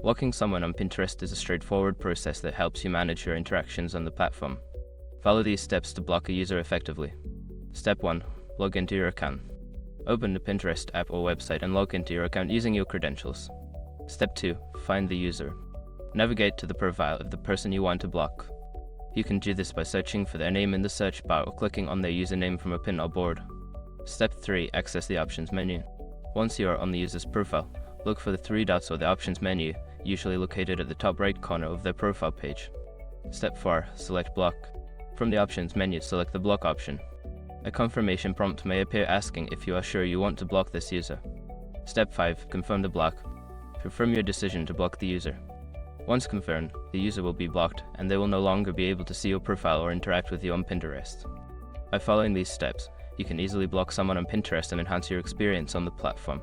Blocking someone on Pinterest is a straightforward process that helps you manage your interactions on the platform. Follow these steps to block a user effectively. Step 1. Log into your account. Open the Pinterest app or website and log into your account using your credentials. Step 2. Find the user. Navigate to the profile of the person you want to block. You can do this by searching for their name in the search bar or clicking on their username from a pin or board. Step 3. Access the options menu. Once you are on the user's profile, look for the 3 dots or the options menu, usually located at the top right corner of their profile page. Step 4. Select block. From the options menu, select the block option. A confirmation prompt may appear asking if you are sure you want to block this user. Step 5. Confirm the block. Confirm your decision to block the user. Once confirmed, the user will be blocked and they will no longer be able to see your profile or interact with you on Pinterest. By following these steps, you can easily block someone on Pinterest and enhance your experience on the platform.